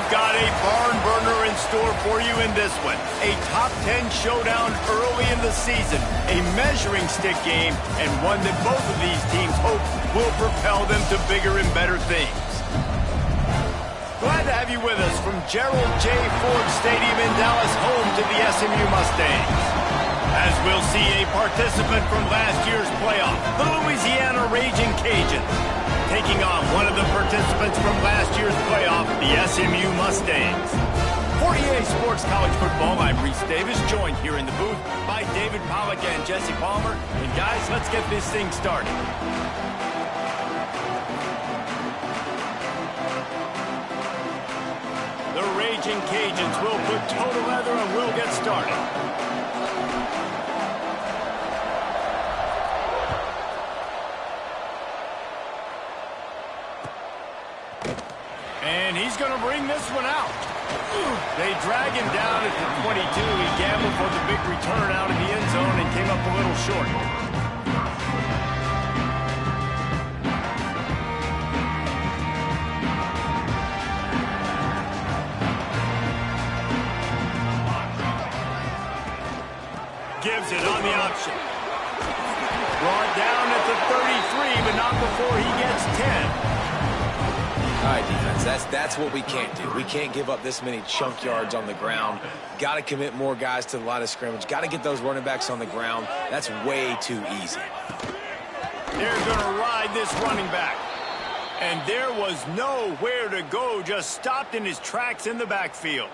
We've got a barn burner in store for you in this one. A top 10 showdown early in the season. A measuring stick game, and one that both of these teams hope will propel them to bigger and better things. Glad to have you with us from Gerald J. Ford Stadium in Dallas, home to the SMU Mustangs. As we'll see a participant from last year's playoff, the Louisiana Raging Cajuns, taking on one of the participants from last year's playoff, the SMU Mustangs. For EA Sports College Football, I'm Reese Davis, joined here in the booth by David Pollack and Jesse Palmer. And guys, let's get this thing started. The Raging Cajuns will put toe to leather and we'll get started. And he's going to bring this one out. They drag him down at the 22. He gambled for the big return out of the end zone and came up a little short. Gives it on the option. Brought down at the 33, but not before he gets 10. All right, defense, that's what we can't do. We can't give up this many chunk yards on the ground. Got to commit more guys to the line of scrimmage. Got to get those running backs on the ground. That's way too easy. They're going to ride this running back. And there was nowhere to go, just stopped in his tracks in the backfield.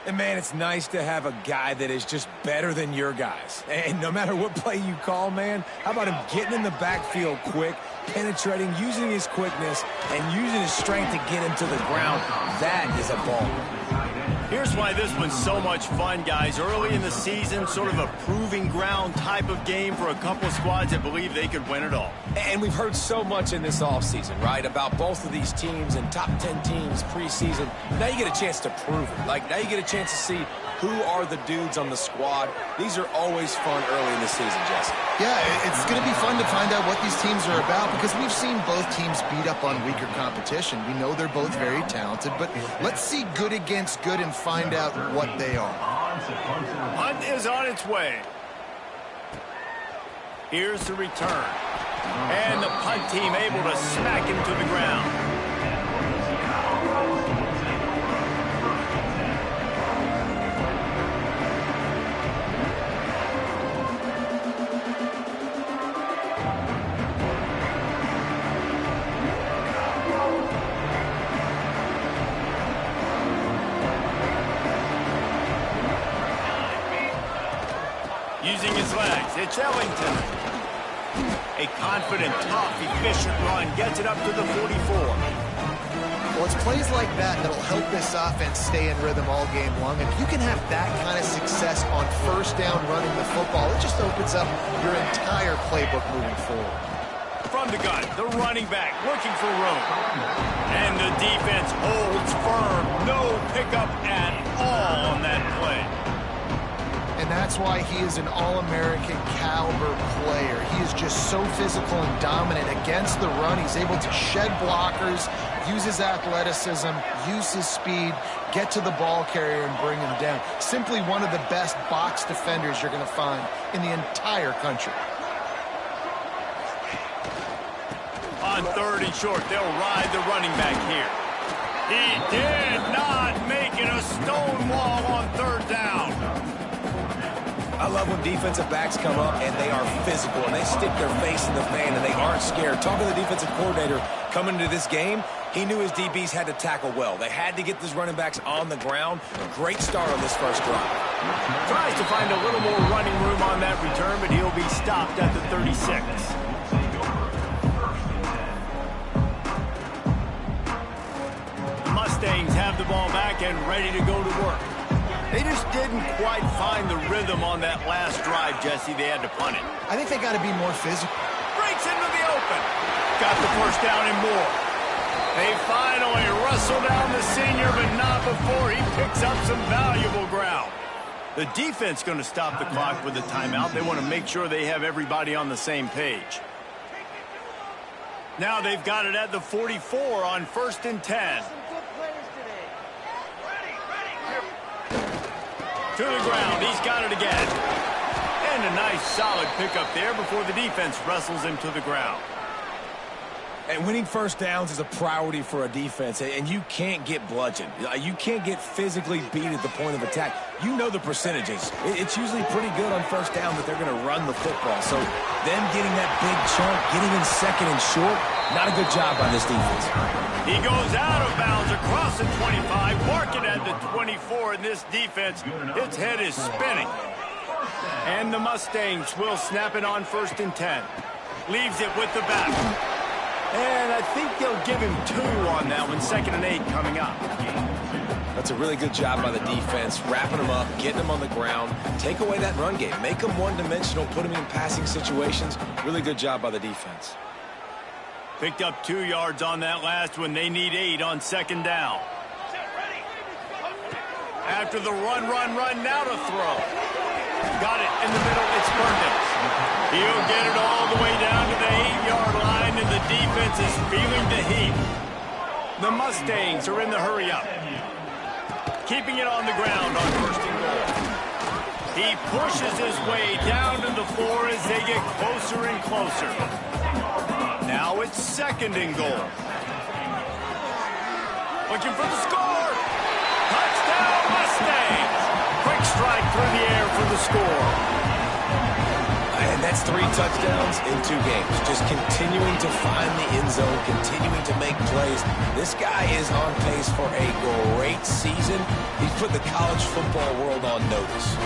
And, man, it's nice to have a guy that is just better than your guys. And no matter what play you call, man, how about him getting in the backfield quick, penetrating, using his quickness, and using his strength to get him to the ground. That is a ball. Here's why this one's so much fun, guys. Early in the season, sort of a proving ground type of game for a couple of squads that believe they could win it all. And we've heard so much in this offseason, right, about both of these teams and top 10 teams preseason. Now you get a chance to prove it. Like, now you get a chance to see who are the dudes on the squad. These are always fun early in the season, Jesse. Yeah, it's going to be fun to find out what these teams are about because we've seen both teams beat up on weaker competition. We know they're both very talented, but let's see good against good and find out what they are. Hunt is on its way. Here's the return. And the punt team able to smack him to the ground. Using his legs, it's Ellington. A confident, tough, efficient run gets it up to the 44. Well, it's plays like that that'll help this offense stay in rhythm all game long. If you can have that kind of success on first down running the football, it just opens up your entire playbook moving forward. From the gun, the running back looking for room. And the defense holds firm. No pickup at all on that play. And that's why he is an All-American caliber player. He is just so physical and dominant against the run. He's able to shed blockers, use his athleticism, use his speed, get to the ball carrier and bring him down. Simply one of the best box defenders you're going to find in the entire country. On 3rd and short, they'll ride the running back here. He did not make it a stone wall on 3rd down. I love when defensive backs come up and they are physical and they stick their face in the fan and they aren't scared. Talking to the defensive coordinator coming into this game, he knew his DBs had to tackle well. They had to get these running backs on the ground. Great start on this first drive. Tries to find a little more running room on that return, but he'll be stopped at the 36. The Mustangs have the ball back and ready to go to work. They just didn't quite find the rhythm on that last drive, Jesse. They had to punt it. I think they got to be more physical. Breaks into the open. Got the first down and more. They finally wrestle down the senior, but not before he picks up some valuable ground. The defense going to stop the clock with a timeout. They want to make sure they have everybody on the same page. Now they've got it at the 44 on 1st and 10. To the ground. He's got it again. And a nice solid pickup there before the defense wrestles him to the ground. And winning first downs is a priority for a defense, and you can't get bludgeoned. You can't get physically beat at the point of attack. You know the percentages. It's usually pretty good on first down that they're going to run the football. So them getting that big chunk, getting in second and short, not a good job by this defense. He goes out of bounds across the 25, marking at the 24, and this defense, its head is spinning. And the Mustangs will snap it on 1st and 10. Leaves it with the back. And I think they'll give him 2 on that one, 2nd and 8 coming up. That's a really good job by the defense, wrapping them up, getting them on the ground. Take away that run game. Make them one-dimensional, put them in passing situations. Really good job by the defense. Picked up 2 yards on that last one. They need 8 on 2nd down. After the run, now to throw. Got it in the middle. It's Perkins. He'll get it all the way down to the 8-yard line, and the defense is feeling the heat. The Mustangs are in the hurry-up. Keeping it on the ground on 1st and goal. He pushes his way down to the floor as they get closer and closer. Now it's 2nd and goal. Looking for the score. Touchdown, Mustangs. Quick strike through the air for the score. And that's 3 touchdowns in 2 games. Just continuing to find the end zone, continuing to make plays. This guy is on pace for a great season. He's put the college football world on notice.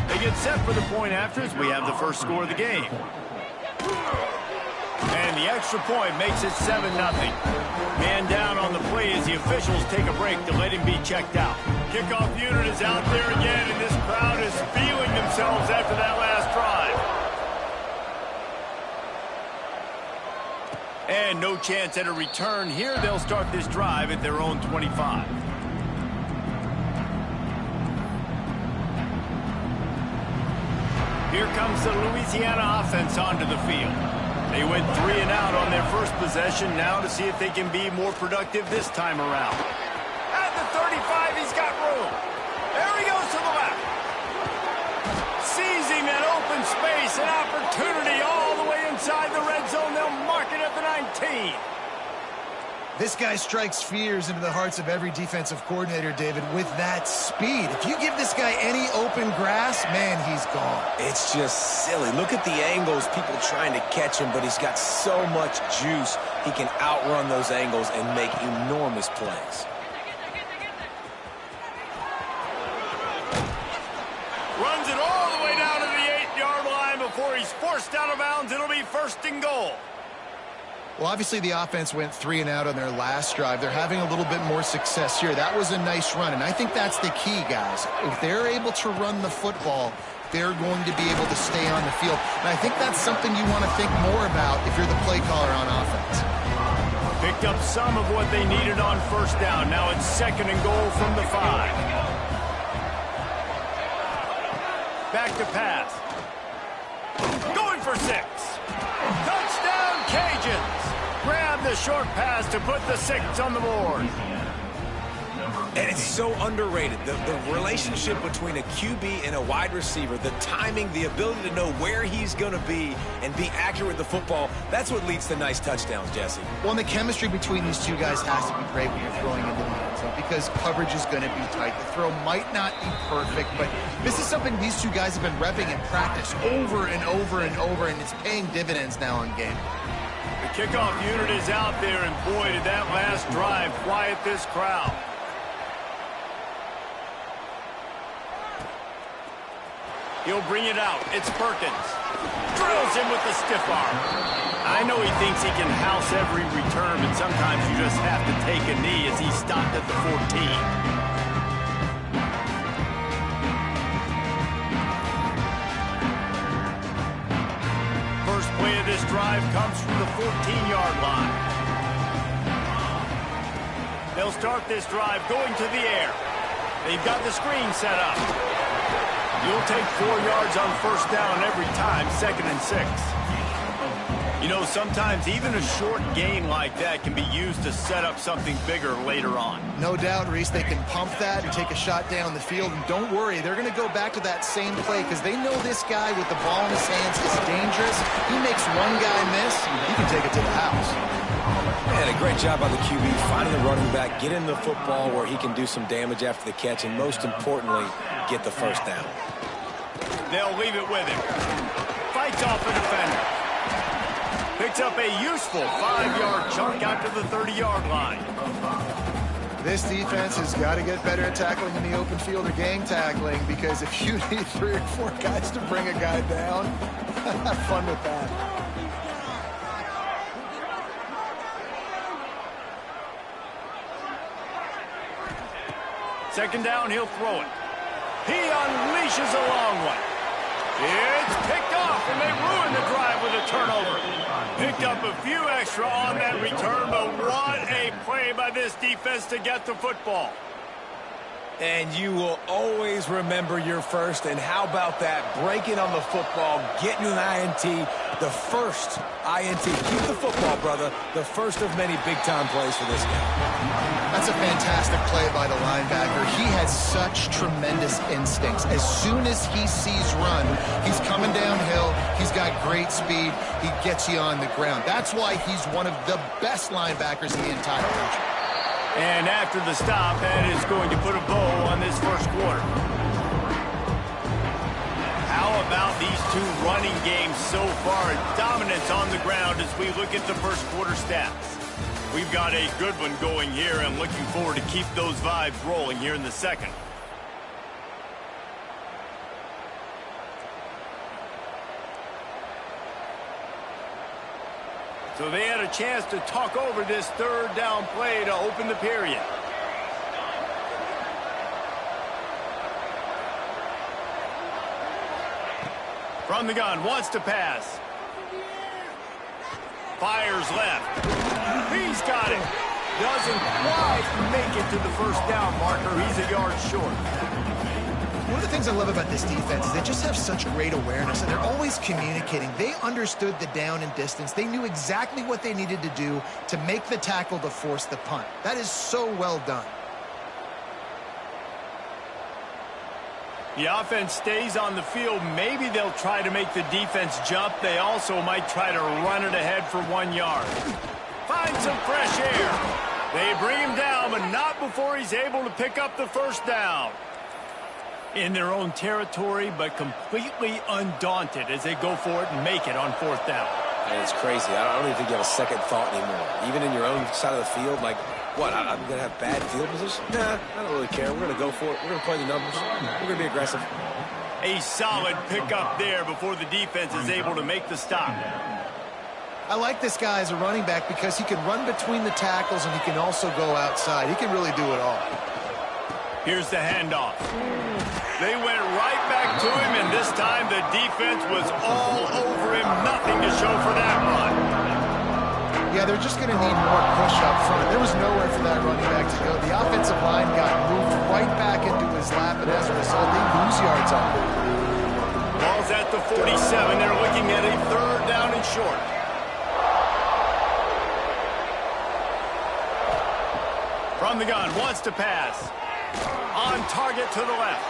They get set for the point after as we have the first score of the game. And the extra point makes it 7-0. Man down on the play as the officials take a break to let him be checked out. Kickoff unit is out there again, and this crowd is feeling themselves after that last drive. And no chance at a return here. They'll start this drive at their own 25. Here comes the Louisiana offense onto the field. They went 3 and out on their first possession, now to see if they can be more productive this time around. At the 35, he's got room. There he goes to the left. Seizing that open space, an opportunity all the way inside the red zone. They'll mark it at the 19. This guy strikes fears into the hearts of every defensive coordinator, David, with that speed. If you give this guy any open grass, man, he's gone. It's just silly. Look at the angles, people trying to catch him, but he's got so much juice. He can outrun those angles and make enormous plays. Runs it all the way down to the 8-yard line before he's forced out of bounds. It'll be 1st and goal. Well, obviously the offense went 3 and out on their last drive. They're having a little bit more success here. That was a nice run, and I think that's the key, guys. If they're able to run the football, they're going to be able to stay on the field. And I think that's something you want to think more about if you're the play caller on offense. Picked up some of what they needed on 1st down. Now it's 2nd and goal from the 5. Back to pass. Going for 6. Touchdown, Cajuns. Grab the short pass to put the 6 on the board. And it's so underrated. The relationship between a QB and a wide receiver, the timing, the ability to know where he's going to be and be accurate with the football, that's what leads to nice touchdowns, Jesse. Well, and the chemistry between these two guys has to be great when you're throwing into the end zone because coverage is going to be tight. The throw might not be perfect, but this is something these two guys have been repping in practice over and over and over, and it's paying dividends now in game. The kickoff unit is out there, and boy, did that last drive quiet this crowd. He'll bring it out. It's Perkins. Drills him with the stiff arm. I know he thinks he can house every return, but sometimes you just have to take a knee as he stopped at the 14. First play of this drive comes from the 14-yard line. They'll start this drive going to the air. They've got the screen set up. You'll take 4 yards on 1st down every time, 2nd and 6. You know, sometimes even a short gain like that can be used to set up something bigger later on. No doubt, Reese, they can pump that and take a shot down the field. And don't worry, they're going to go back to that same play because they know this guy with the ball in his hands is dangerous. He makes one guy miss, he can take it to the house. And a great job by the QB finding the running back, getting the football where he can do some damage after the catch, and most importantly, get the first down. They'll leave it with him. Fights off the defender. Picks up a useful 5-yard chunk out to the 30-yard line. This defense has got to get better at tackling in the open field or gang tackling, because if you need 3 or 4 guys to bring a guy down, have fun with that. Second down, he'll throw it. He unleashes a long one. It's picked off, and they ruin the drive with a turnover. Picked up a few extra on that return, but what a play by this defense to get the football. And you will always remember your first. And how about that? Breaking on the football, getting an INT, the first INT. Keep the football, brother. The first of many big-time plays for this guy. That's a fantastic play by the linebacker. He has such tremendous instincts. As soon as he sees run, he's coming downhill. He's got great speed. He gets you on the ground. That's why he's one of the best linebackers in the entire country. And after the stop, that is going to put a bow on this first quarter. How about these two running games so far? Dominance on the ground as we look at the first quarter stats. We've got a good one going here, and looking forward to keep those vibes rolling here in the second. So they had a chance to talk over this third down play to open the period. From the gun, wants to pass. Fires left. He's got it. Doesn't quite make it to the first down marker. He's a yard short. One of the things I love about this defense is they just have such great awareness, and they're always communicating. They understood the down and distance. They knew exactly what they needed to do to make the tackle to force the punt. That is so well done. The offense stays on the field. Maybe they'll try to make the defense jump. They also might try to run it ahead for 1 yard. Find some fresh air. They bring him down, but not before he's able to pick up the first down. In their own territory, but completely undaunted as they go for it and make it on fourth down. And it's crazy. I don't even think you have a second thought anymore. Even in your own side of the field, like, what, I'm going to have bad field position? Nah, I don't really care. We're going to go for it. We're going to play the numbers. We're going to be aggressive. A solid pickup there before the defense is able to make the stop. I like this guy as a running back because he can run between the tackles and he can also go outside. He can really do it all. Here's the handoff. They went right back to him, and this time the defense was all over him. Nothing to show for that run. Yeah, they're just going to need more push up front. There was nowhere for that running back to go. The offensive line got moved right back into his lap, and as a result, they lose yards on him. Ball's at the 47. They're looking at a third down and short. From the gun, wants to pass. On target to the left.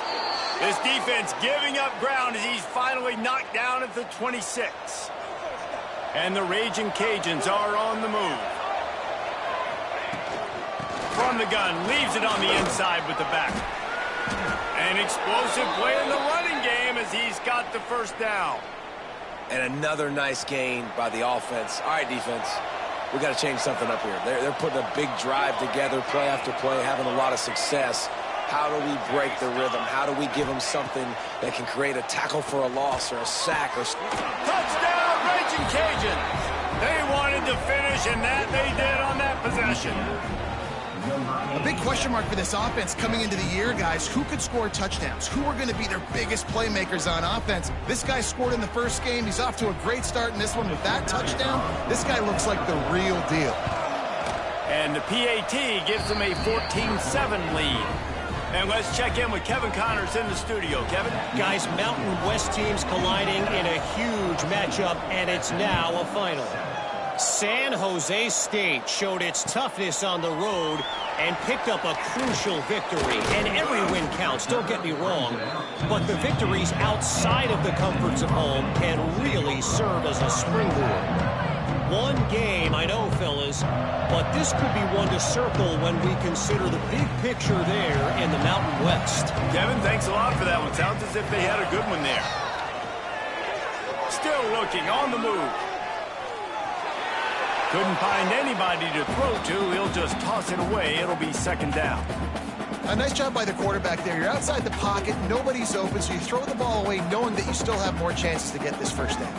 This defense giving up ground as he's finally knocked down at the 26. And the Raging Cajuns are on the move. From the gun, leaves it on the inside with the back. An explosive play in the running game as he's got the first down. And another nice gain by the offense. All right, defense. We got to change something up here. They're putting a big drive together, play after play, having a lot of success. How do we break the rhythm? How do we give them something that can create a tackle for a loss or a sack? Or touchdown, Raging Cajuns! They wanted to finish, and that they did on that possession. A big question mark for this offense coming into the year, guys. Who could score touchdowns? Who are going to be their biggest playmakers on offense? This guy scored in the first game. He's off to a great start in this one with that touchdown. This guy looks like the real deal. And the PAT gives them a 14-7 lead. And let's check in with Kevin Connors in the studio. Kevin? Guys, Mountain West teams colliding in a huge matchup, and it's now a final. San Jose State showed its toughness on the road and picked up a crucial victory. And every win counts, don't get me wrong. But the victories outside of the comforts of home can really serve as a springboard. One game, I know, fellas, but this could be one to circle when we consider the big picture there in the Mountain West. Kevin, thanks a lot for that one. Sounds as if they had a good one there. Still looking, on the move. Couldn't find anybody to throw to. He'll just toss it away. It'll be second down. A nice job by the quarterback there. You're outside the pocket. Nobody's open, so you throw the ball away knowing that you still have more chances to get this first down.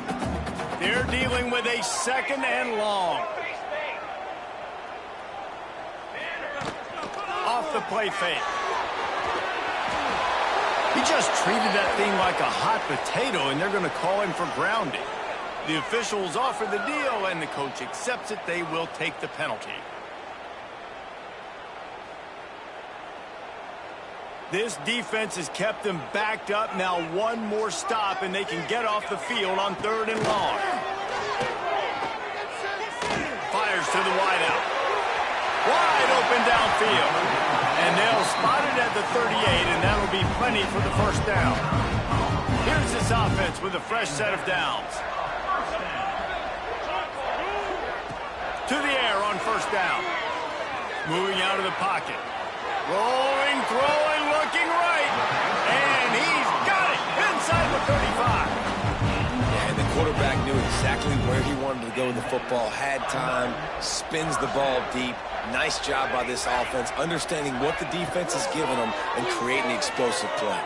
They're dealing with a second and long. Off the play fake. He just treated that thing like a hot potato, and they're going to call him for grounding. The officials offer the deal, and the coach accepts it. They will take the penalty. This defense has kept them backed up. Now one more stop, and they can get off the field on third and long. Fires to the wideout. Wide open downfield. And they'll spot it at the 38, and that'll be plenty for the first down. Here's this offense with a fresh set of downs. To the air on first down. Moving out of the pocket. Rolling, throwing, looking right. And he's got it inside the 35. Yeah, and the quarterback knew exactly where he wanted to go in the football. Had time, spins the ball deep. Nice job by this offense, understanding what the defense is giving them and creating the explosive play.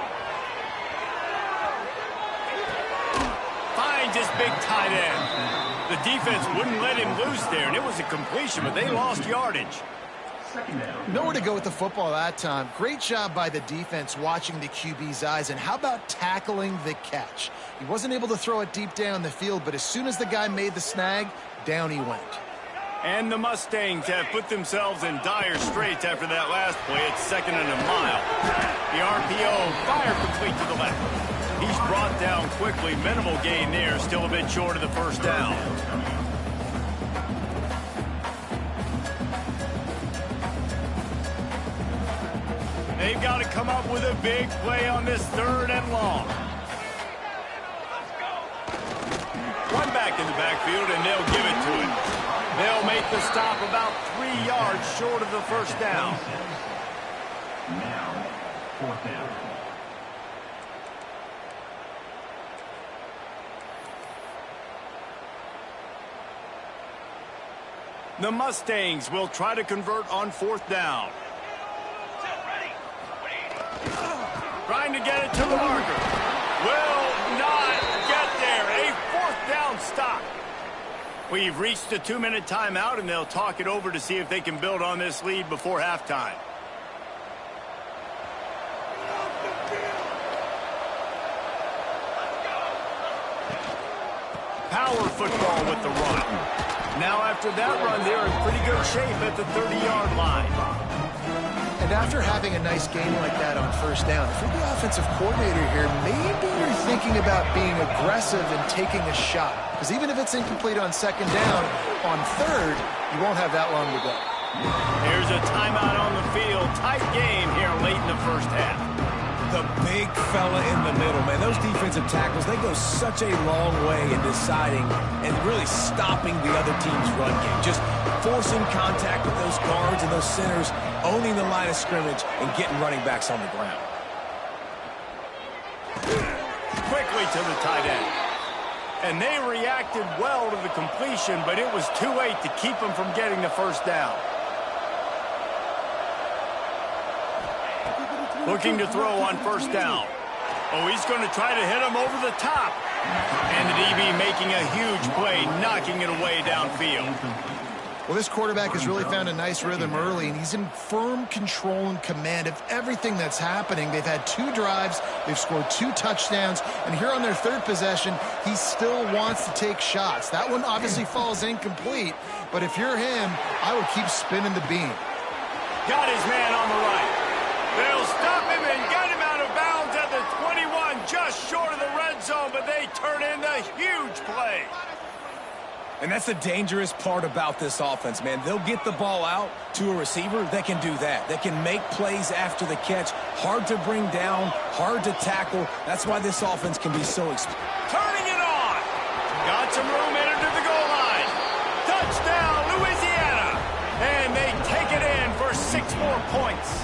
Finds his big tight end. The defense wouldn't let him loose there, and it was a completion, but they lost yardage. Nowhere to go with the football that time. Great job by the defense watching the QB's eyes, and how about tackling the catch? He wasn't able to throw it deep down the field, but as soon as the guy made the snag, down he went. And the Mustangs have put themselves in dire straits after that last play. It's second and a mile. The RPO fire complete to the left. He's brought down quickly. Minimal gain there. Still a bit short of the first down. They've got to come up with a big play on this third and long. One back in the backfield, and they'll give it to him. They'll make the stop about 3 yards short of the first down. Now, fourth down. The Mustangs will try to convert on fourth down. Trying to get it to the marker. Will not get there. A fourth down stop. We've reached the 2-minute timeout, and they'll talk it over to see if they can build on this lead before halftime. Power football with the run. Now after that run, they're in pretty good shape at the 30-yard line. And after having a nice game like that on first down, if you're the offensive coordinator here, maybe you're thinking about being aggressive and taking a shot. Because even if it's incomplete on second down, on third, you won't have that long to go. Here's a timeout on the field. Tight game here late in the first half. The big fella in the middle, man. Those defensive tackles, they go such a long way in deciding and really stopping the other team's run game. Just forcing contact with those guards and those centers, owning the line of scrimmage, and getting running backs on the ground. Quickly to the tight end. And they reacted well to the completion, but it was too late to keep them from getting the first down. Looking to throw on first down. Oh, he's going to try to hit him over the top. And the DB making a huge play, knocking it away downfield. Well, this quarterback has really found a nice rhythm early, and he's in firm control and command of everything that's happening. They've had 2 drives, they've scored 2 touchdowns, and here on their third possession, he still wants to take shots. That one obviously falls incomplete, but if you're him, I would keep spinning the beam. Got his man on the right. They'll stop him and get him out of bounds at the 21, just short of the red zone, but they turn in the huge play. And that's the dangerous part about this offense, man. They'll get the ball out to a receiver that can do that. That can make plays after the catch. Hard to bring down, hard to tackle. That's why this offense can be so explosive. Turning it on. Got some room headed to the goal line. Touchdown, Louisiana. And they take it in for 6 more points.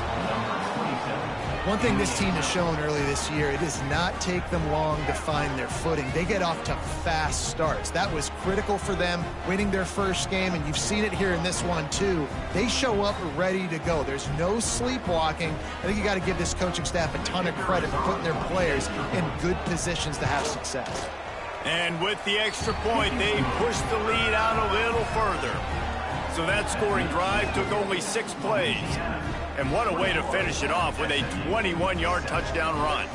One thing this team has shown early this year, it does not take them long to find their footing. They get off to fast starts. That was critical for them winning their first game, and you've seen it here in this one too. They show up ready to go. There's no sleepwalking. I think you got to give this coaching staff a ton of credit for putting their players in good positions to have success. And with the extra point, they pushed the lead out a little further. So that scoring drive took only 6 plays. And what a way to finish it off with a 21-yard touchdown run.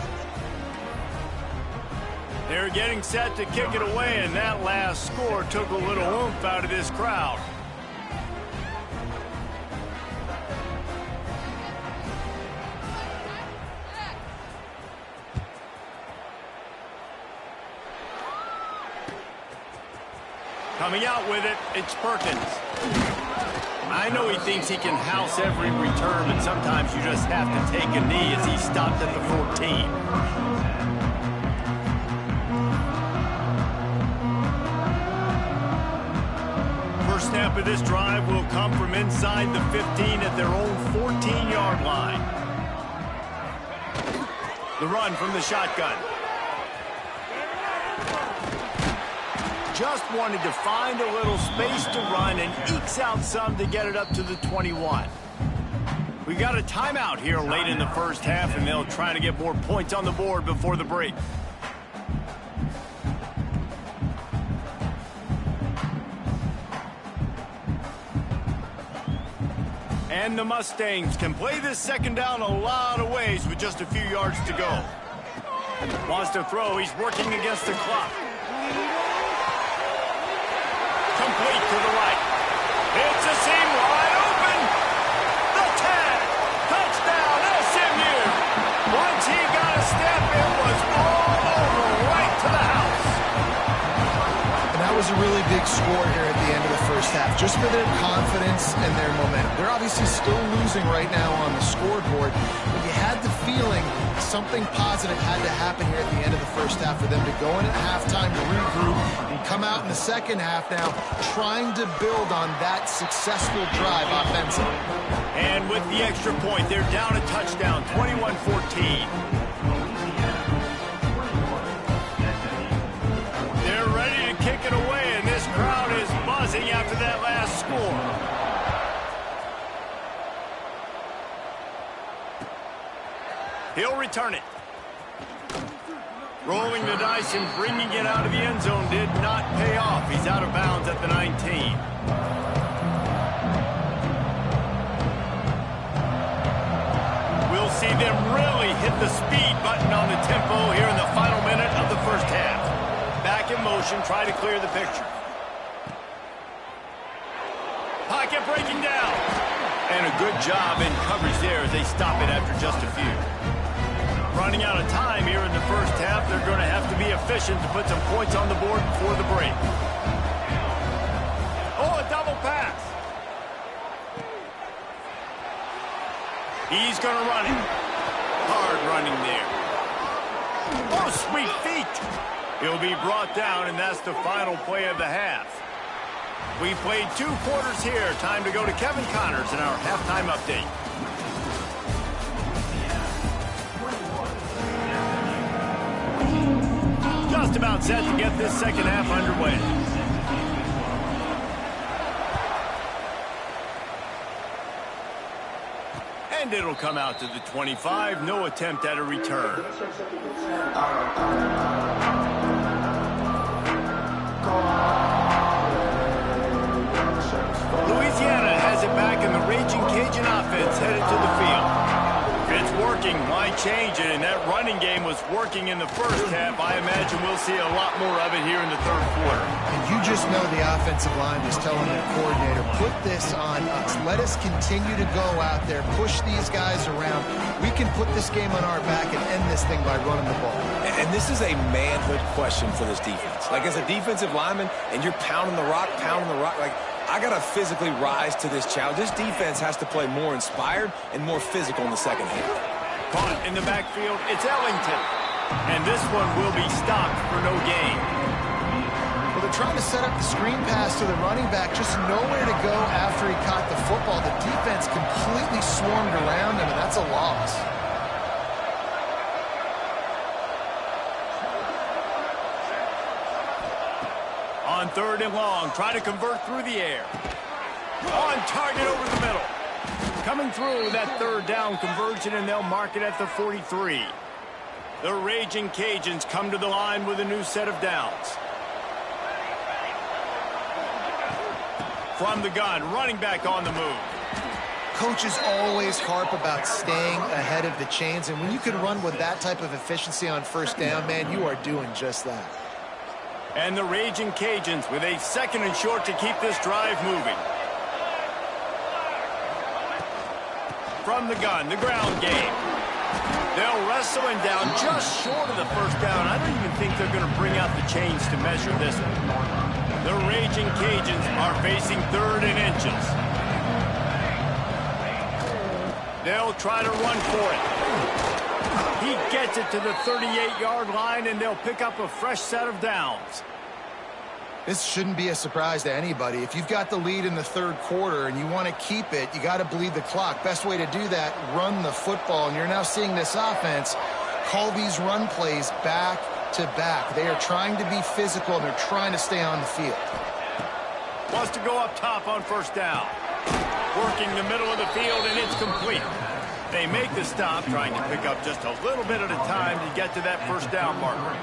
They're getting set to kick it away, and that last score took a little oomph out of this crowd. Coming out with it, it's Perkins. I know he thinks he can house every return, but sometimes you just have to take a knee as he stopped at the 14. First snap of this drive will come from inside the 15 at their own 14-yard line. The run from the shotgun. Just wanted to find a little space to run and ekes out some to get it up to the 21. We got a timeout here late in the first half, and they'll try to get more points on the board before the break. And the Mustangs can play this second down a lot of ways with just a few yards to go. Wants to throw. He's working against the clock. Complete to the right. It's a seam wide open. The tag. Touchdown, SMU. Once he got a step, it was all over right to the house. And that was a really big score here at the end of the first half, just for their confidence and their momentum. They're obviously still losing right now on the scoreboard, but you had the feeling something positive had to happen here at the end of the first half for them to go in at halftime to regroup and come out in the second half now trying to build on that successful drive offensively. And with the extra point, they're down a touchdown, 21-14. They're ready to kick it away, and this crowd is buzzing after that last score. He'll return it. Rolling the dice and bringing it out of the end zone did not pay off. He's out of bounds at the 19. We'll see them really hit the speed button on the tempo here in the final minute of the first half. Back in motion, try to clear the picture. Pocket breaking down. And a good job in coverage there as they stop it after just a few. Running out of time here in the first half. They're going to have to be efficient to put some points on the board before the break. Oh, a double pass. He's going to run it. Hard running there. Oh, sweet feet. He'll be brought down, and that's the final play of the half. We played 2 quarters here. Time to go to Kevin Connors in our halftime update. Just about set to get this second half underway. And it'll come out to the 25. No attempt at a return. Louisiana has it back, in the Raging Cajun offense headed to the field. It's working. Why change it? And that running game was working in the first half. I imagine we'll see a lot more of it here in the third quarter. And you just know the offensive line is telling their coordinator, put this on us. Let us continue to go out there, push these guys around. We can put this game on our back and end this thing by running the ball. And this is a manhood question for this defense. Like, as a defensive lineman, and you're pounding the rock, like, I got to physically rise to this challenge. This defense has to play more inspired and more physical in the second half. Caught in the backfield, it's Ellington. And this one will be stopped for no gain. Well, they're trying to set up the screen pass to the running back, just nowhere to go after he caught the football. The defense completely swarmed around him, and that's a loss. On 3rd and long, try to convert through the air. On target over the middle. Coming through that 3rd down conversion, and they'll mark it at the 43. The Raging Cajuns come to the line with a new set of downs. From the gun, running back on the move. Coaches always harp about staying ahead of the chains, and when you can run with that type of efficiency on 1st down, man, you are doing just that. And the Raging Cajuns with a 2nd and short to keep this drive moving. From the gun, the ground game. They'll wrestle him down just short of the 1st down. I don't even think they're going to bring out the chains to measure this one. The Raging Cajuns are facing 3rd and inches. They'll try to run for it. He gets it to the 38-yard line, and they'll pick up a fresh set of downs. This shouldn't be a surprise to anybody. If you've got the lead in the 3rd quarter and you want to keep it, you got to bleed the clock. Best way to do that, run the football. And you're now seeing this offense call these run plays back to back. They are trying to be physical, and they're trying to stay on the field. Wants to go up top on 1st down. Working the middle of the field, and it's complete. They make the stop, trying to pick up just a little bit at a time to get to that 1st down marker.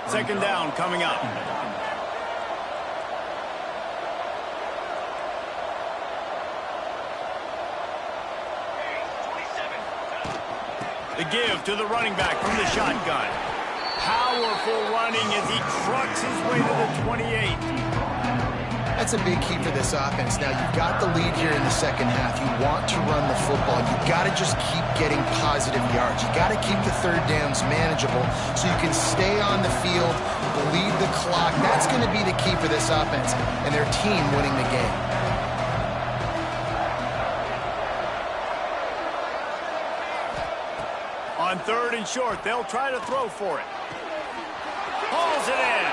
2nd down coming up. The give to the running back from the shotgun. Powerful running as he trucks his way to the 28. That's a big key for this offense. Now, you've got the lead here in the 2nd half. You want to run the football. You've got to just keep getting positive yards. You've got to keep the 3rd downs manageable so you can stay on the field, bleed the clock. That's going to be the key for this offense and their team winning the game. On 3rd and short, they'll try to throw for it. Hauls it in.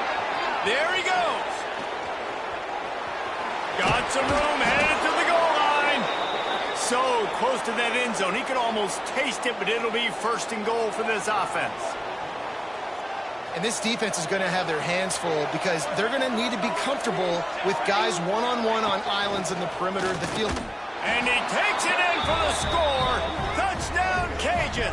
There he goes. Got some room, headed to the goal line. So close to that end zone, he could almost taste it, but it'll be 1st and goal for this offense. And this defense is going to have their hands full because they're going to need to be comfortable with guys one-on-one on islands in the perimeter of the field. And he takes it in for the score. Touchdown, Cajuns.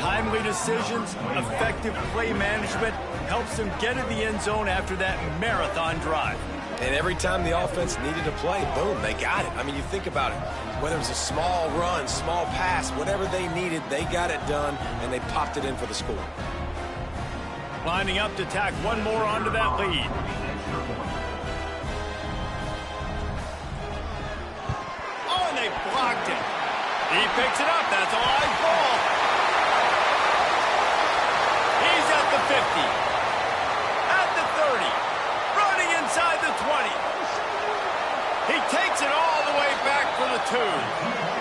Timely decisions, effective play management helps them get in the end zone after that marathon drive. And every time the offense needed a play, boom, they got it. I mean, you think about it. Whether it was a small run, small pass, whatever they needed, they got it done, and they popped it in for the score. Lining up to tack one more onto that lead. Oh, and they blocked it. He picks it up. That's a live ball. He's at the 50. At the 30. Running inside the 20. He takes it all the way back for the 2.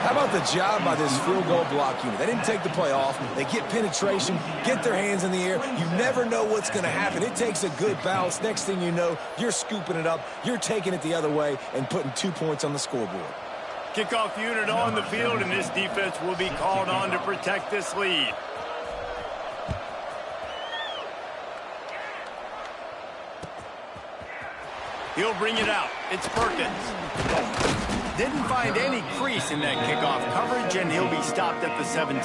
How about the job by this field goal block unit? They didn't take the play off. They get penetration, get their hands in the air. You never know what's going to happen. It takes a good bounce. Next thing you know, you're scooping it up. You're taking it the other way and putting 2 points on the scoreboard. Kickoff unit on the field, and this defense will be called on to protect this lead. He'll bring it out. It's Perkins. Didn't find any crease in that kickoff coverage, and he'll be stopped at the 17.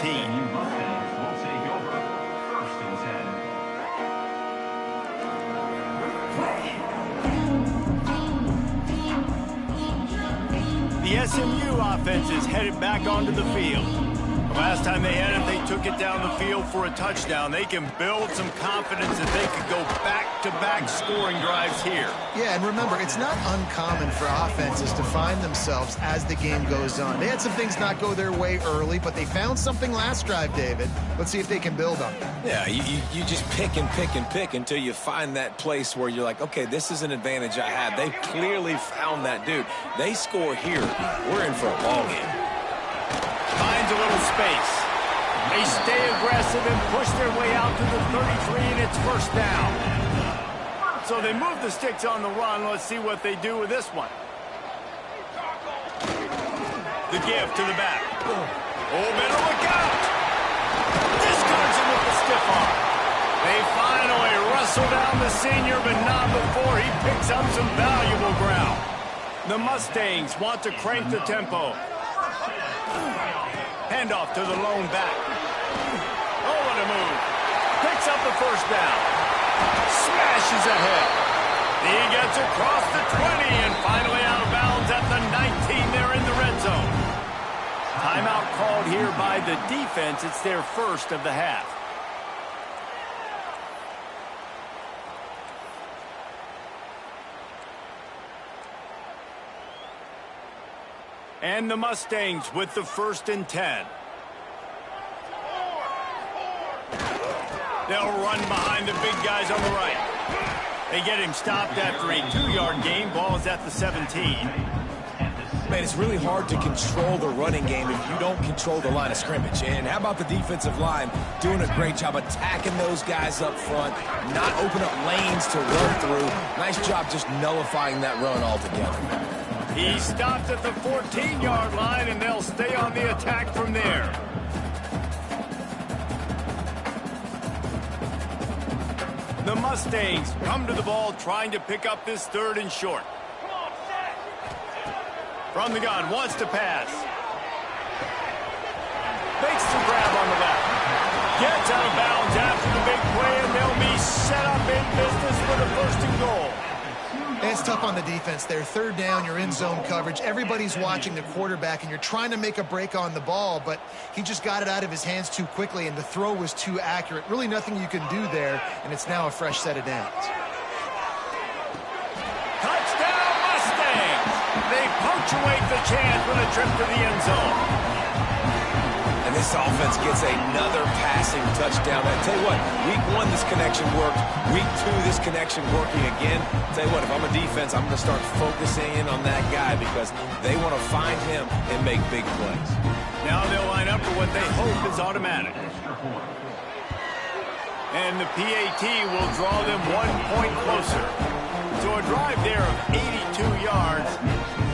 the SMU offense is headed back onto the field. The last time they had it, they took it down the field for a touchdown. They can build some confidence that they could go back-to-back scoring drives here. Yeah, and remember, it's not uncommon for offenses to find themselves as the game goes on. They had some things not go their way early, but they found something last drive, David. Let's see if they can build on that. Yeah, you just pick and pick and pick until you find that place where you're like, okay, this is an advantage I have. They clearly found that dude. They score here, we're in for a ball game. Finds a little space. They stay aggressive and push their way out to the 33, and it's first down. So they move the sticks on the run. Let's see what they do with this one. The give to the back. Oh, better look out. Discards him with the stiff arm. They finally wrestle down the senior, but not before he picks up some valuable ground. The Mustangs want to crank the tempo. Handoff to the lone back. Oh, what a move. Picks up the first down. Smashes ahead. He gets across the 20 and finally out of bounds at the 19 there in the red zone. Timeout called here by the defense. It's their first of the half. And the Mustangs with the 1st and 10. They'll run behind the big guys on the right. They get him stopped after a 2-yard gain. Ball is at the 17. Man, it's really hard to control the running game if you don't control the line of scrimmage. And how about the defensive line doing a great job attacking those guys up front, not open up lanes to run through. Nice job just nullifying that run altogether. He stopped at the 14-yard line, and they'll stay on the attack from there. The Mustangs come to the ball trying to pick up this 3rd and short. From the gun, wants to pass. Makes the grab on the left. Gets out of bounds after the big play, and they'll be set up in business for the 1st and goal. It's tough on the defense there. 3rd down, you're in zone coverage. Everybody's watching the quarterback, and you're trying to make a break on the ball, but he just got it out of his hands too quickly, and the throw was too accurate. Really nothing you can do there, and it's now a fresh set of downs. Touchdown, Mustangs! They punctuate the chance with a trip to the end zone. And this offense gets another passing touchdown. I tell you what, week 1, this connection worked. Week 2, this connection working again. Tell you what, if I'm a defense, I'm going to start focusing in on that guy because they want to find him and make big plays. Now they'll line up for what they hope is automatic. And the PAT will draw them 1 point closer. So a drive there of 82 yards,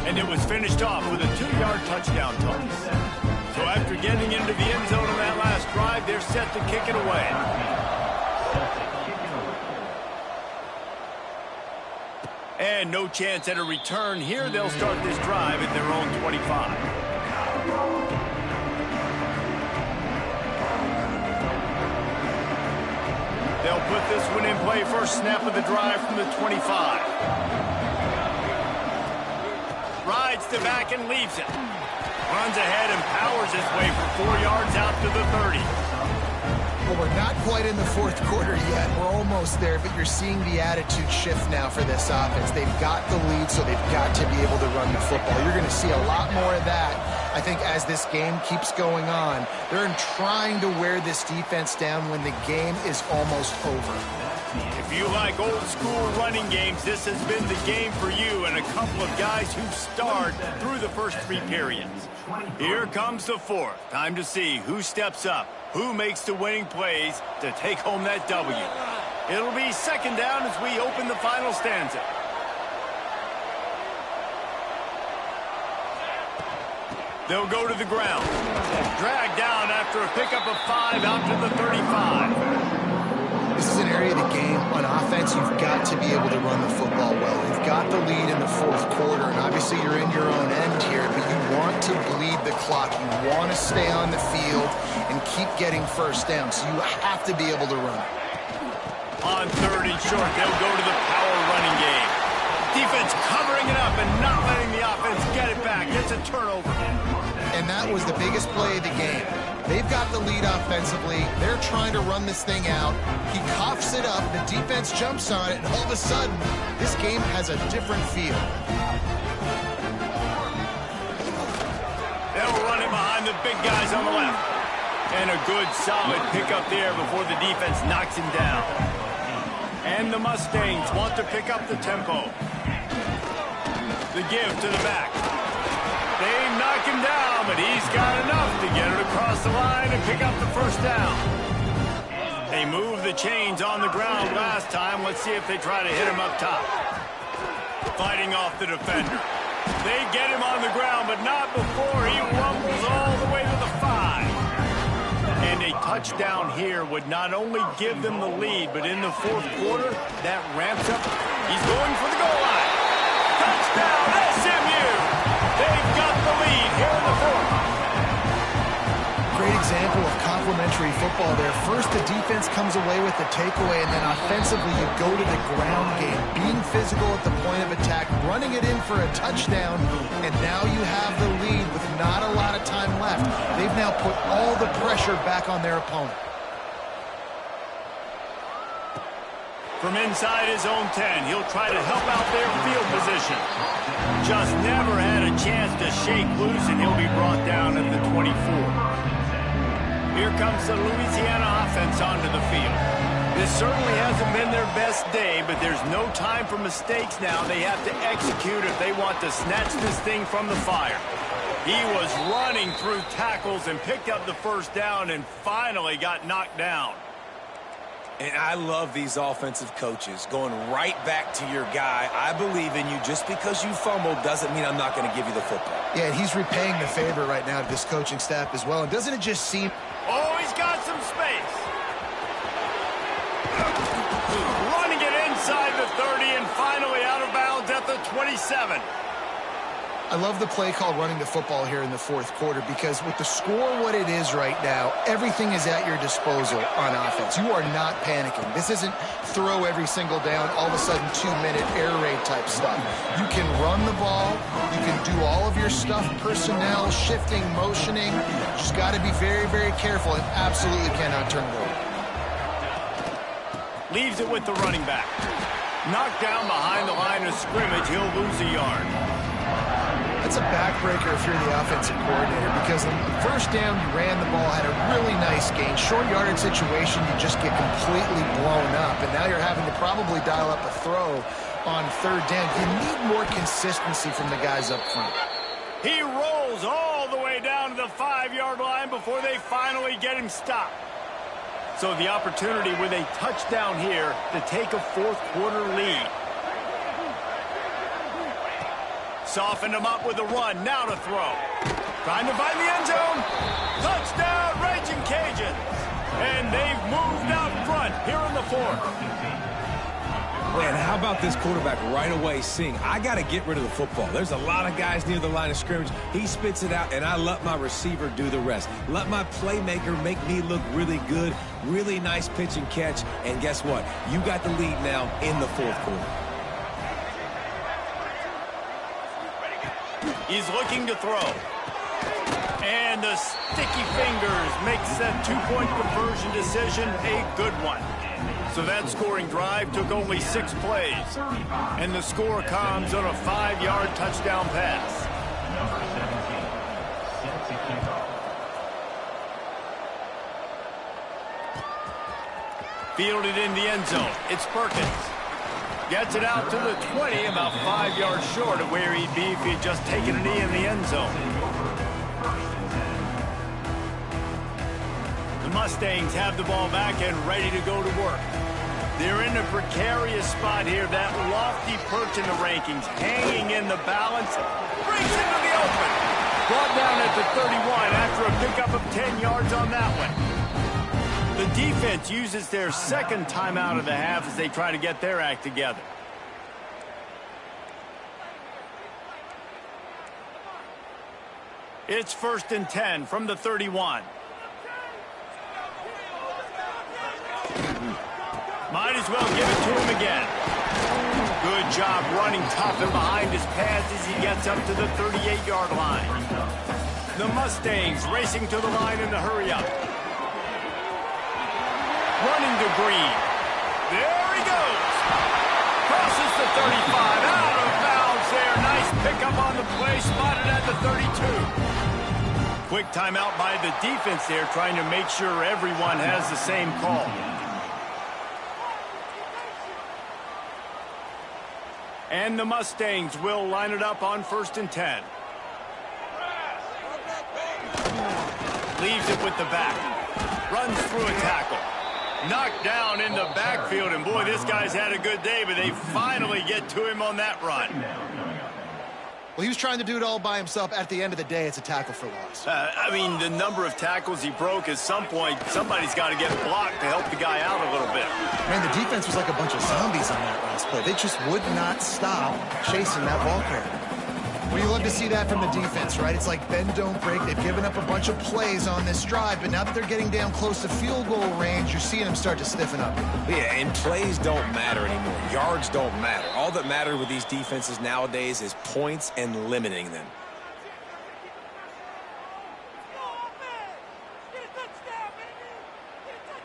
and it was finished off with a 2-yard touchdown toss. So after getting into the end zone on that last drive, they're set to kick it away. And no chance at a return here. They'll start this drive at their own 25. They'll put this one in play. First snap of the drive from the 25. Rides the back and leaves it. Runs ahead and powers his way for 4 yards out to the 30. Well, we're not quite in the 4th quarter yet. We're almost there, but you're seeing the attitude shift now for this offense. They've got the lead, so they've got to be able to run the football. You're going to see a lot more of that, I think, as this game keeps going on. They're trying to wear this defense down when the game is almost over. If you like old-school running games, this has been the game for you and a couple of guys who starred through the first 3 periods. Here comes the 4th. Time to see who steps up, who makes the winning plays to take home that W. It'll be 2nd down as we open the final stanza. They'll go to the ground. Dragged down after a pickup of 5 out to the 35. This is an area of the game on offense you've got to be able to run the football well. You've got the lead in the 4th quarter, and obviously you're in your own end here, but you want to bleed the clock. You want to stay on the field and keep getting first down, so you have to be able to run. On 3rd and short, they'll go to the power running game. Defense covering it up and not letting the offense get it back. It's a turnover. And that was the biggest play of the game. They've got the lead offensively. They're trying to run this thing out. He coughs it up. The defense jumps on it. And all of a sudden, this game has a different feel. They'll run it behind the big guys on the left. And a good, solid pickup there before the defense knocks him down. And the Mustangs want to pick up the tempo. The give to the back. They knock him down, but he's got enough to get it across the line and pick up the first down. They moved the chains on the ground last time. Let's see if they try to hit him up top. Fighting off the defender. They get him on the ground, but not before he rumbles all the way to the 5. And a touchdown here would not only give them the lead, but in the fourth quarter, that ramps up. He's going for the goal line. Touchdown, SMU! They've got the lead here in the fourth. Great example of complementary football there. First, the defense comes away with the takeaway, and then offensively, you go to the ground game, being physical at the point of attack, running it in for a touchdown, and now you have the lead with not a lot of time left. They've now put all the pressure back on their opponent. From inside his own 10, he'll try to help out their field position. Just never had a chance to shake loose, and he'll be brought down at the 24. Here comes the Louisiana offense onto the field. This certainly hasn't been their best day, but there's no time for mistakes now. They have to execute if they want to snatch this thing from the fire. He was running through tackles and picked up the first down and finally got knocked down. And I love these offensive coaches going right back to your guy. I believe in you. Just because you fumbled doesn't mean I'm not going to give you the football. Yeah, and he's repaying the favor right now to this coaching staff as well. And doesn't it just seem... Oh, he's got some space. Running it inside the 30 and finally out of bounds at the 27. I love the play called running the football here in the fourth quarter because with the score what it is right now, everything is at your disposal on offense. You are not panicking. This isn't throw every single down, all of a sudden 2-minute air raid type stuff. You can run the ball. You can do all of your stuff, personnel, shifting, motioning. You just got to be very, very careful and absolutely cannot turn it over. Leaves it with the running back. Knocked down behind the line of scrimmage. He'll lose a yard. That's a backbreaker if you're the offensive coordinator because on the first down you ran the ball, had a really nice gain. Short yardage situation, you just get completely blown up. And now you're having to probably dial up a throw on third down. You need more consistency from the guys up front. He rolls all the way down to the 5-yard line before they finally get him stopped. So the opportunity with a touchdown here to take a fourth quarter lead. Softened him up with a run. Now to throw. Trying to find the end zone. Touchdown, Raging Cajuns. And they've moved out front here in the fourth. Man, how about this quarterback right away seeing, I got to get rid of the football. There's a lot of guys near the line of scrimmage. He spits it out, and I let my receiver do the rest. Let my playmaker make me look really good. Really nice pitch and catch. And guess what? You got the lead now in the fourth quarter. He's looking to throw. And the sticky fingers makes that two-point conversion decision a good one. So that scoring drive took only 6 plays. And the score comes on a 5-yard touchdown pass. Fielded in the end zone. It's Perkins. Gets it out to the 20, about 5 yards short of where he'd be if he'd just taken a knee in the end zone. The Mustangs have the ball back and ready to go to work. They're in a precarious spot here. That lofty perch in the rankings, hanging in the balance, breaks into the open. Brought down at the 31 after a pickup of 10 yards on that one. The defense uses their second timeout of the half as they try to get their act together. It's 1st and 10 from the 31. Might as well give it to him again. Good good job running tough and behind his pads as he gets up to the 38-yard line. The Mustangs racing to the line in the hurry-up. Running to Green. There he goes. Crosses the 35. Out of bounds there. Nice pickup on the play. Spotted at the 32. Quick timeout by the defense there, trying to make sure everyone has the same call. And the Mustangs will line it up on 1st and 10. Leaves it with the back. Runs through a tackle. Knocked down in the backfield, and boy, this guy's had a good day, but they finally get to him on that run. Well, he was trying to do it all by himself. At the end of the day, it's a tackle for loss. I mean, the number of tackles he broke, at some point, somebody's got to get blocked to help the guy out a little bit. Man, the defense was like a bunch of zombies on that last play. They just would not stop chasing that ball carrier. Well, you love to see that from the defense, right? It's like bend, don't break. They've given up a bunch of plays on this drive, but now that they're getting down close to field goal range, you're seeing them start to stiffen up. Yeah, and plays don't matter anymore. Yards don't matter. All that matters with these defenses nowadays is points and limiting them.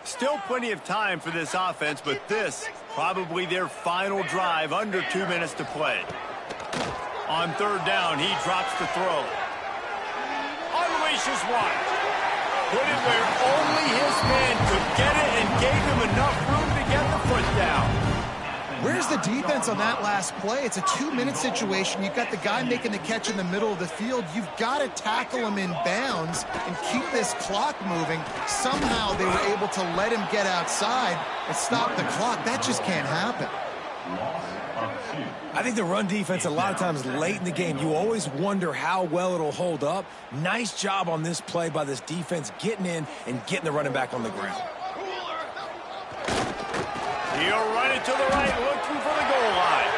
Still plenty of time for this offense, but this, probably their final drive, under 2 minutes to play. On 3rd down, he drops the throw. Unleashes one. Put it where only his man could get it and gave him enough room to get the foot down. Where's the defense on that last play? It's a 2-minute situation. You've got the guy making the catch in the middle of the field. You've got to tackle him in bounds and keep this clock moving. Somehow they were able to let him get outside and stop the clock. That just can't happen. I think the run defense, a lot of times late in the game, you always wonder how well it'll hold up. Nice job on this play by this defense, getting in and getting the running back on the ground. He'll run it to the right, looking for the goal line.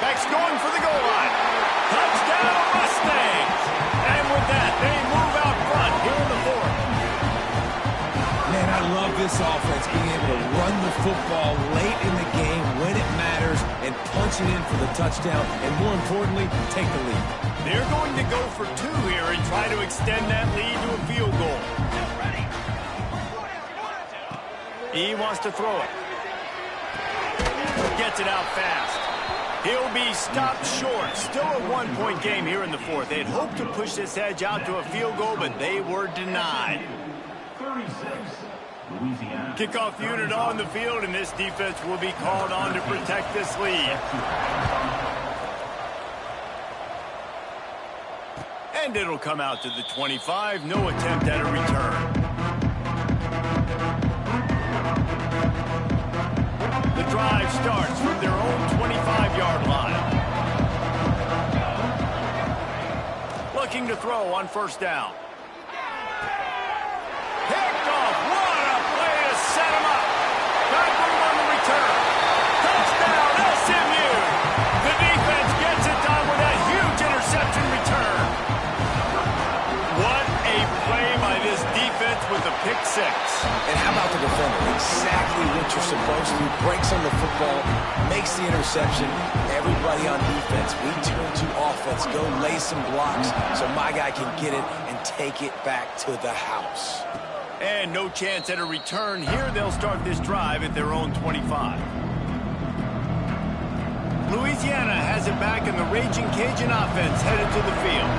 Beck's going for the goal line. Touchdown, Mustangs! And with that, they move out front here in the 4th. Man, I love this offense, being able to run the football late in the game when it matters and punch it in for the touchdown, and more importantly, take the lead. They're going to go for 2 here and try to extend that lead to a field goal. He wants to throw it. Gets it out fast. He'll be stopped short. Still a 1-point game here in the 4th. They'd hoped to push this edge out to a field goal, but they were denied. Kickoff unit on the field, and this defense will be called on to protect this lead. And it'll come out to the 25. No attempt at a return. The drive starts from their own 25-yard line. Looking to throw on 1st down. Picked off. What a play to set him up. Got room on the return. Touchdown, SMU. The defense gets it done with a huge interception return. What a play by this defense with a pick 6. And how about the defender? Exactly what you're supposed to. Breaks on the football, makes the interception. Everybody on defense, we turn to offense. Go lay some blocks so my guy can get it and take it back to the house. And no chance at a return here. They'll start this drive at their own 25. Louisiana has it back, and the Raging Cajun offense headed to the field.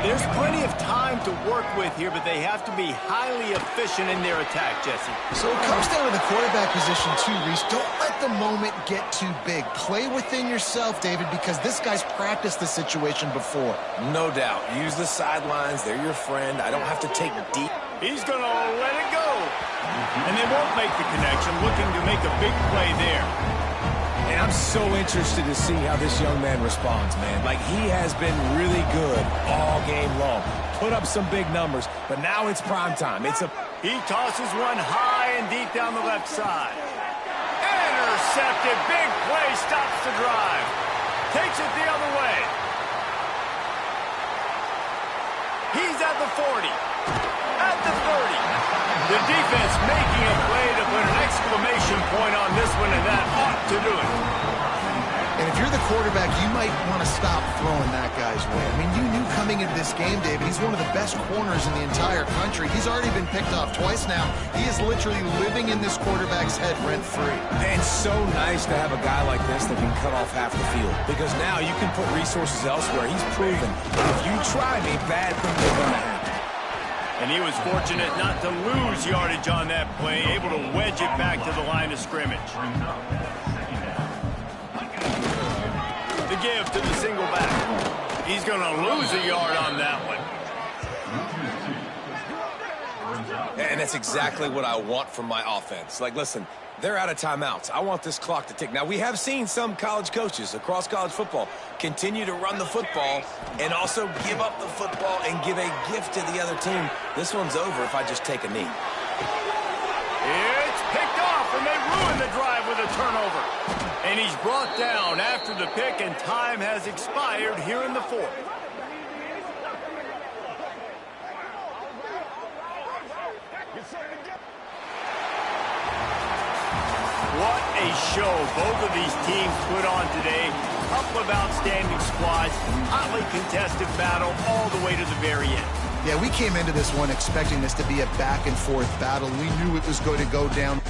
There's plenty of time to work with here, but they have to be highly efficient in their attack, Jesse. So it comes down to the quarterback position too, Reese. Don't let the moment get too big. Play within yourself, David, because this guy's practiced the situation before. No doubt. Use the sidelines. They're your friend. I don't have to take deep. He's going to let it go. And they won't make the connection, looking to make a big play there. And I'm so interested to see how this young man responds, man. Like, he has been really good all game long. Put up some big numbers, but now it's prime time. He tosses one high and deep down the left side. Intercepted. Big play. Stops the drive. Takes it the other way. He's at the 40. At the 30. The defense making a play to put an exclamation point on this one, and that ought to do it. And if you're quarterback, you might want to stop throwing that guy's way. I mean, you knew coming into this game, David, he's one of the best corners in the entire country. He's already been picked off twice now. He is literally living in this quarterback's head rent-free. And so nice to have a guy like this that can cut off half the field, because now you can put resources elsewhere. He's proven, if you try me, bad things are going to happen. And he was fortunate not to lose yardage on that play, able to wedge it back to the line of scrimmage. The give to the single back. He's going to lose a yard on that one. And that's exactly what I want from my offense. Like, listen, they're out of timeouts. I want this clock to tick. Now, we have seen some college coaches across college football continue to run the football and also give up the football and give a gift to the other team. This one's over if I just take a knee. It's picked off, and they ruin the drive with a turnover. And he's brought down after the pick, and time has expired here in the fourth. What a show both of these teams put on today. Couple of outstanding squads, hotly contested battle all the way to the very end. Yeah, we came into this one expecting this to be a back-and-forth battle. We knew it was going to go down.